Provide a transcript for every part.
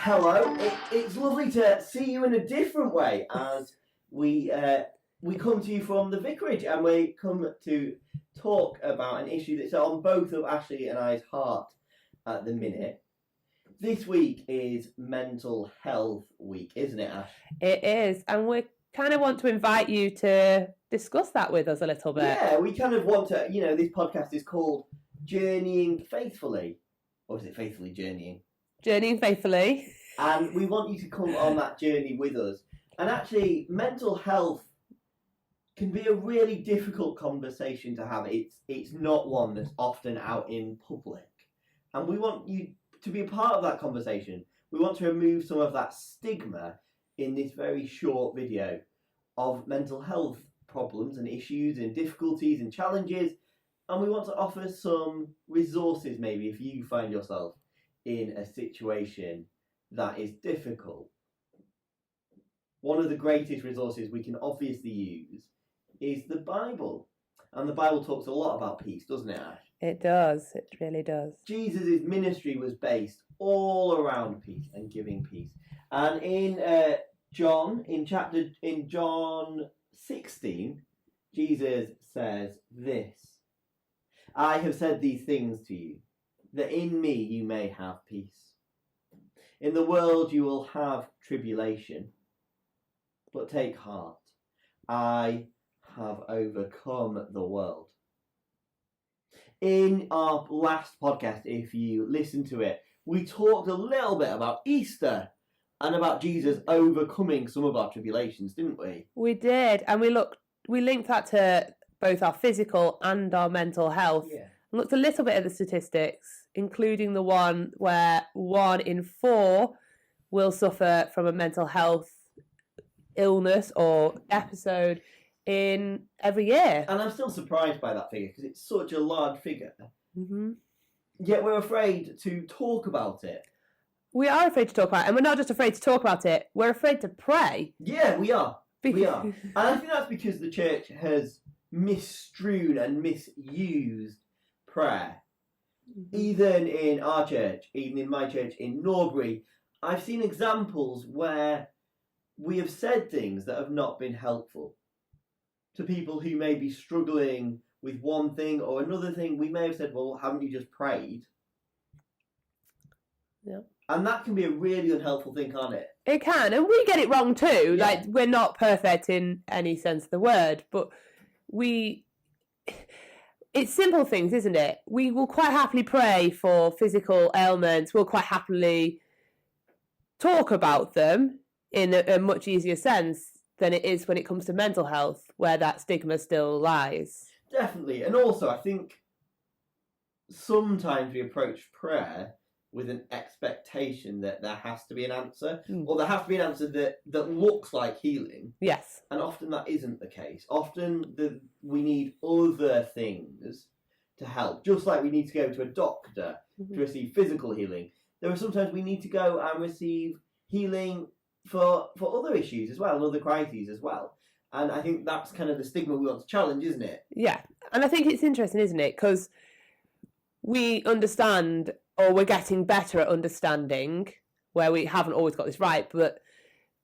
Hello, it's lovely to see you in a different way as we come to you from the vicarage, and we come to talk about an issue that's on both of Ashley and I's heart at the minute. This week is Mental Health Week, isn't it, Ash? It is, and we kind of want to invite you to discuss that with us a little bit. Yeah, we kind of want to, this podcast is called Journeying Faithfully. Or is it Faithfully Journeying? Journeying Faithfully. And we want you to come on that journey with us. And actually, mental health can be a really difficult conversation to have. It's not one that's often out in public. And we want you to be a part of that conversation. We want to remove some of that stigma in this very short video of mental health problems and issues and difficulties and challenges. And we want to offer some resources, maybe, if you find yourself in a situation that is difficult. One of the greatest resources we can obviously use is the Bible. And the Bible talks a lot about peace, doesn't it, Ash? It does. It really does. Jesus' ministry was based all around peace and giving peace. And in John 16, Jesus says this: I have said these things to you, that in me you may have peace. In the world you will have tribulation, but take heart, I have overcome the world. In our last podcast, if you listen to it, we talked a little bit about Easter and about Jesus overcoming some of our tribulations, didn't we? We did, and we linked that to both our physical and our mental health. Yeah. And looked a little bit at the statistics, including the one where 1 in 4 will suffer from a mental health illness or episode in every year. And I'm still surprised by that figure because it's such a large figure. Mm-hmm. Yet we're afraid to talk about it. We are afraid to talk about it, and we're not just afraid to talk about it, we're afraid to pray. Yeah, we are. We are. And I think that's because the church has misstrewn and misused prayer. Mm-hmm. Even in our church, even in my church in Norbury, I've seen examples where we have said things that have not been helpful to people who may be struggling with one thing or another thing. We may have said, well, haven't you just prayed? Yeah. And that can be a really unhelpful thing, can't it? It can, and we get it wrong too. Yeah. Like, we're not perfect in any sense of the word, but it's simple things, isn't it? We will quite happily pray for physical ailments. We'll quite happily talk about them in a much easier sense than it is when it comes to mental health, where that stigma still lies. Definitely. And also, I think sometimes we approach prayer with an expectation that there has to be an answer, or there has to be an answer that looks like healing. Yes. And often that isn't the case. Often we need other things to help. Just like we need to go to a doctor to receive physical healing, there are sometimes we need to go and receive healing for other issues as well, and other crises as well. And I think that's kind of the stigma we want to challenge, isn't it? Yeah. And I think it's interesting, isn't it? Because we understand, or we're getting better at understanding, where we haven't always got this right, but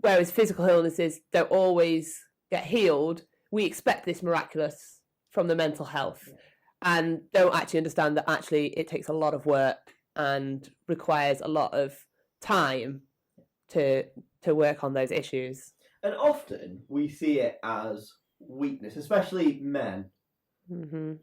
whereas physical illnesses don't always get healed, we expect this miraculous from the mental health, and don't actually understand that actually it takes a lot of work and requires a lot of time to work on those issues. And often we see it as weakness, especially men. Mm-hmm.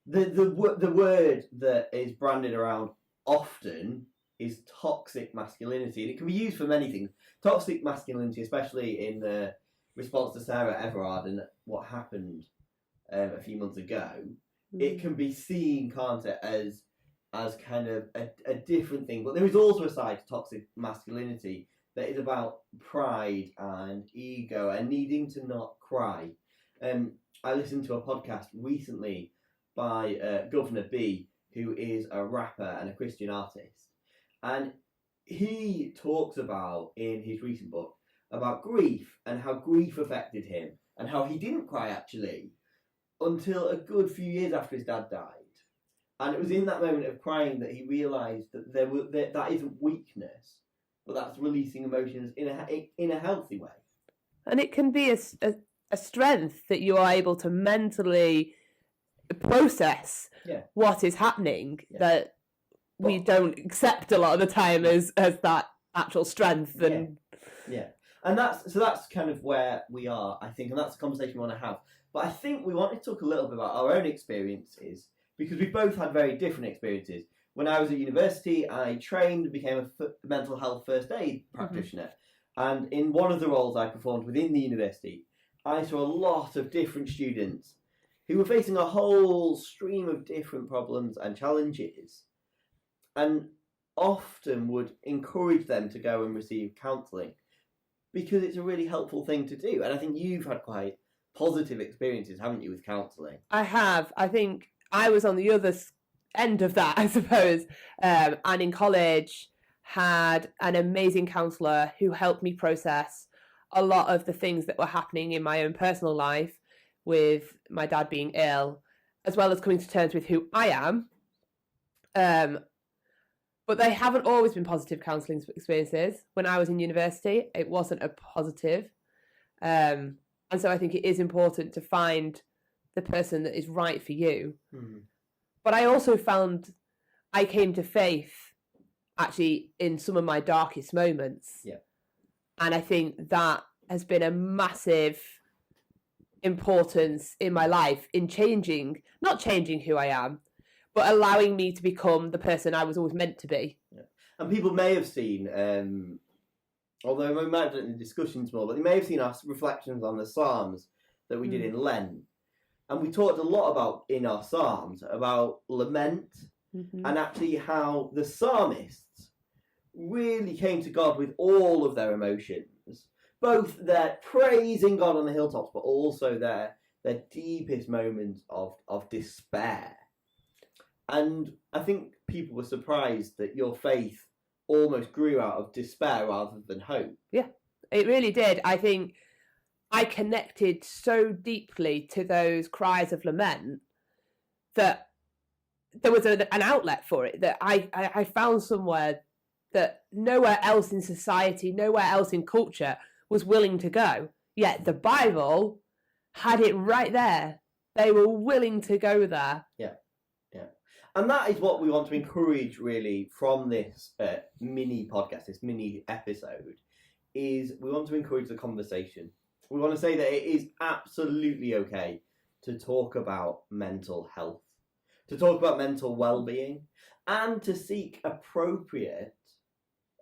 The word that is branded around often is toxic masculinity, and it can be used for many things. Toxic masculinity, especially in the response to Sarah Everard and what happened a few months ago, it can be seen, can't it, as kind of a different thing. But there is also a side to toxic masculinity that is about pride and ego and needing to not cry. I listened to a podcast recently by Governor B, who is a rapper and a Christian artist. And he talks about, in his recent book, about grief and how grief affected him and how he didn't cry, actually, until a good few years after his dad died. And it was in that moment of crying that he realised that that isn't weakness, but that's releasing emotions in a healthy way. And it can be a strength that you are able to mentally process what is happening that we don't accept a lot of the time as that actual strength. And and that's kind of where we are, I think, and that's the conversation we want to have. But I think we want to talk a little bit about our own experiences, because we've both had very different experiences. When I was at university, I trained and became a mental health first aid practitioner. And in one of the roles I performed within the university, I saw a lot of different students who were facing a whole stream of different problems and challenges, and often would encourage them to go and receive counselling, because it's a really helpful thing to do. And I think you've had quite positive experiences, haven't you, with counselling? I have. I think I was on the other end of that, I suppose. And in college, had an amazing counsellor who helped me process a lot of the things that were happening in my own personal life, with my dad being ill, as well as coming to terms with who I am. But they haven't always been positive counselling experiences. When I was in university, it wasn't a positive. And so I think it is important to find the person that is right for you. But I also found I came to faith actually in some of my darkest moments. And I think that has been a massive importance in my life in not changing who I am, but allowing me to become the person I was always meant to be. And people may have seen, although we might have done the discussions more, but they may have seen our reflections on the Psalms that we did in Lent. And we talked a lot about, in our Psalms, about lament, and actually how the psalmists really came to God with all of their emotions, both their praising God on the hilltops, but also their deepest moments of despair. And I think people were surprised that your faith almost grew out of despair rather than hope. Yeah, it really did. I think I connected so deeply to those cries of lament that there was an outlet for it, that I found somewhere that nowhere else in society, nowhere else in culture was willing to go. Yet the Bible had it right there. They were willing to go there. And that is what we want to encourage, really, from this mini podcast, this mini episode, is we want to encourage the conversation. We want to say that it is absolutely okay to talk about mental health, to talk about mental well-being, and to seek appropriate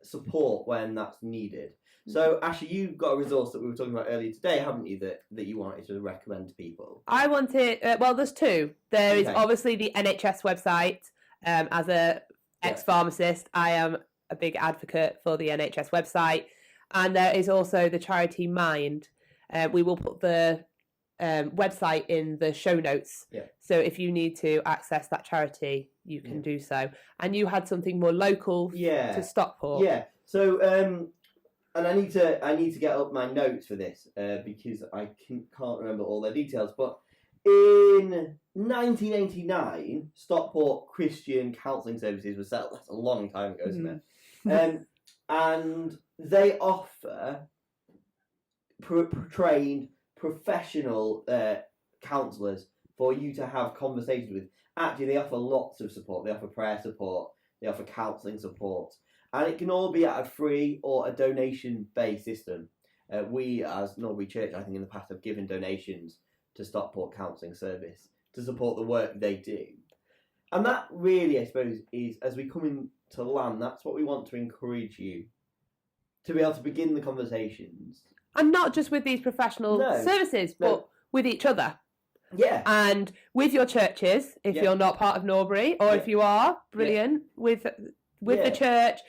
support when that's needed. So, Ashley, you've got a resource that we were talking about earlier today, haven't you, that you wanted to recommend to people? I wanted, well, there's two. There is obviously the NHS website. As a ex-pharmacist, I am a big advocate for the NHS website. And there is also the charity Mind. We will put the website in the show notes. So if you need to access that charity, you can do so. And you had something more local to Stockport. So... and I need to get up my notes for this because I can't remember all their details. But in 1989, Stockport Christian Counselling Services was set up. That's a long time ago, isn't it? And they offer trained professional counsellors for you to have conversations with. Actually, they offer lots of support. They offer prayer support. They offer counselling support. And it can all be at a free or a donation-based system. We, as Norbury Church, I think in the past have given donations to Stockport Counselling Service to support the work they do. And that really, I suppose, is, as we come into land, that's what we want to encourage you to be able to begin the conversations. And not just with these professional services, but with each other. And with your churches, if you're not part of Norbury, or if you are, brilliant, with the church,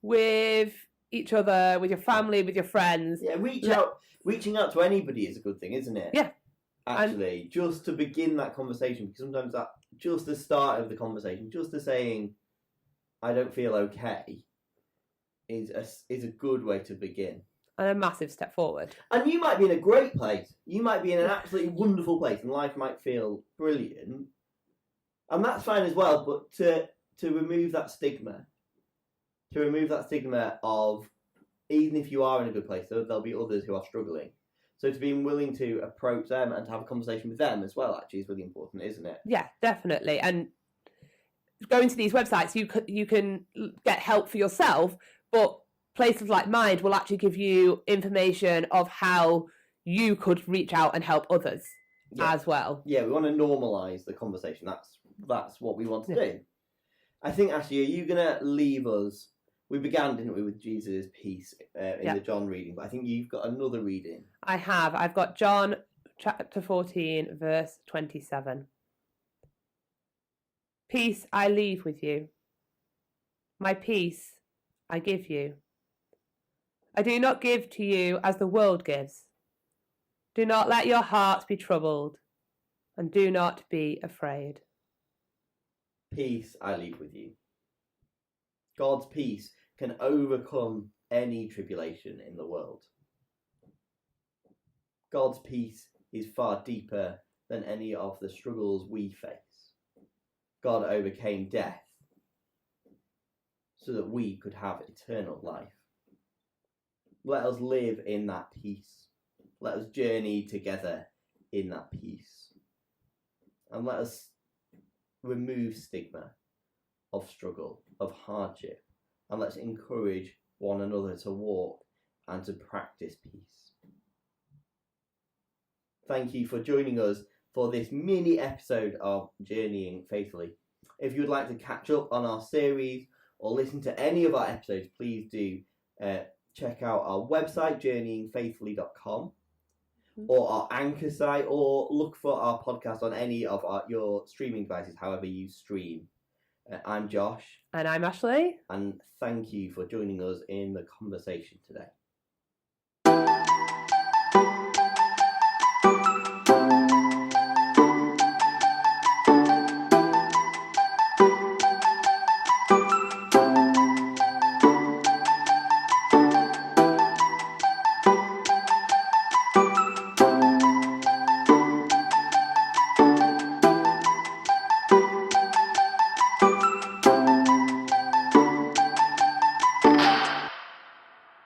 with each other, with your family, with your friends. Reaching out to anybody is a good thing, isn't it? Actually, just to begin that conversation, because sometimes that just the start of the conversation, just the saying, "I don't feel okay," is a good way to begin. And a massive step forward. And you might be in a great place. You might be in an absolutely wonderful place, and life might feel brilliant, and that's fine as well. But to remove that stigma, of even if you are in a good place, there'll be others who are struggling. So to be willing to approach them and to have a conversation with them as well, actually, is really important, isn't it? Yeah, definitely. And going to these websites, you can get help for yourself, but places like Mind will actually give you information of how you could reach out and help others as well. Yeah, we want to normalise the conversation. That's what we want to do. I think, Ashley, are you going to leave us? We began, didn't we, with Jesus' peace in the John reading, but I think you've got another reading. I have. I've got John chapter 14, verse 27. Peace I leave with you. My peace I give you. I do not give to you as the world gives. Do not let your hearts be troubled, and do not be afraid. Peace I leave with you. God's peace can overcome any tribulation in the world. God's peace is far deeper than any of the struggles we face. God overcame death so that we could have eternal life. Let us live in that peace. Let us journey together in that peace. And let us remove stigma of struggle, of hardship, and let's encourage one another to walk and to practice peace. Thank you for joining us for this mini episode of Journeying Faithfully. If you would like to catch up on our series or listen to any of our episodes, please do check out our website, journeyingfaithfully.com, or our Anchor site, or look for our podcast on any of your streaming devices, however you stream. I'm Josh. And I'm Ashley. And thank you for joining us in the conversation today.